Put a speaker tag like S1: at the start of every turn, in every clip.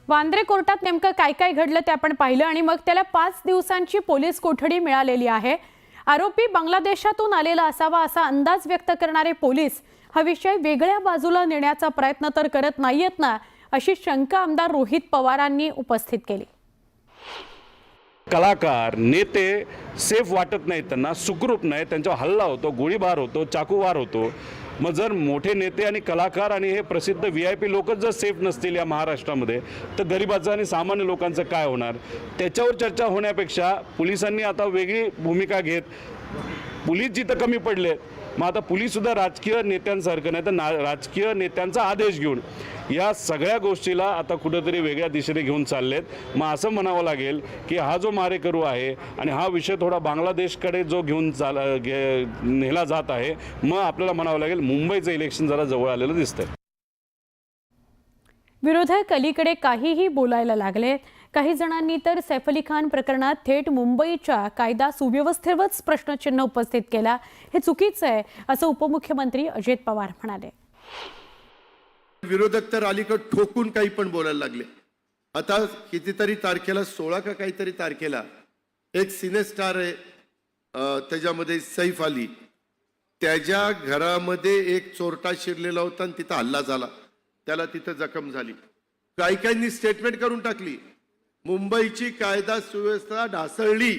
S1: वांद्रे कोर्टात नेमकं काय काय घडलं ते आपण पाहिलं आणि मग त्याला 5 दिवसांची पोलीस कोठडी मिळालेली आहे। आरोपी बांगलादेशातून आलेला असावा असा अंदाज व्यक्त करणारे पोलीस हा विषय वेगळ्या बाजूला नेण्याचा प्रयत्न तर करत नाहीयेत ना, अशी शंका आमदार रोहित पवारांनी उपस्थित केली।
S2: कलाकार नेते सेफ वाटत नाहीत, त्यांना सुखरूप नाही, त्यांच्यावर हल्ला होतो, गोळीबार होतो, चाकूवार होतो। मग जर मोठे नेते आणि कलाकार आणि हे प्रसिद्ध VIP लोकच जर सेफ नसतील या महाराष्ट्रामध्ये, तर गरिबाचं आणि सामान्य लोकांचं काय होणार? त्याच्यावर चर्चा होण्यापेक्षा पोलिसांनी आता वेगळी भूमिका घेत, पोलीस जिथं कमी पडले, मग आता पोलीससुद्धा राजकीय नेत्यांसारखं नाही तर राजकीय नेत्यांचा आदेश घेऊन या सगळ्या गोष्टीला आता कुठेतरी वेगळ्या दिशेने घेऊन चाललेत। मग असं म्हणावं लागेल की हा जो मारेकरू आहे आणि हा विषय थोडा बांगलादेशकडे जो घेऊन नेला जात आहे, मग आपल्याला म्हणावं लागेल मुंबईचं इलेक्शन जरा जवळ आलेलं दिसतंय।
S1: विरोधक अलीकडे काहीही बोलायला लागले। काही जणांनी तर सैफ अली खान प्रकरणात थेट मुंबईच्या कायदा सुव्यवस्थेवरच प्रश्नचिन्ह उपस्थित केला। हे चुकीचं आहे असं उपमुख्यमंत्री अजित पवार म्हणाले।
S3: विरोधक तर अलीकडे ठोकून काही पण बोलायला लागले। आता कितीतरी तारखेला 16 का काहीतरी तारखेला एक सिनेस्टार आहे, त्याच्यामध्ये सैफ अली, त्याच्या घरामध्ये एक चोरटा शिरलेला होता आणि तिथं हल्ला झाला, त्याला तिथं जखम झाली। काही काहींनी स्टेटमेंट करून टाकली, मुंबईची कायदा सुव्यवस्था ढासळली।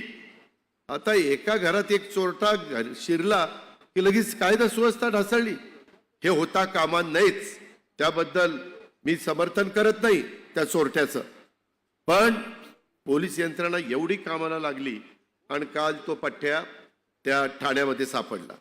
S3: आता एका घरात एक चोरटा शिरला की लगेच कायदा सुव्यवस्था ढासळली, हे होता कामा नयेच। त्याबद्दल मी समर्थन करत नाही त्या चोरट्याचं, पण पोलीस यंत्रणा एवढी कामाला लागली आणि काल तो पठ्ठ्या त्या ठाण्यामध्ये सापडला।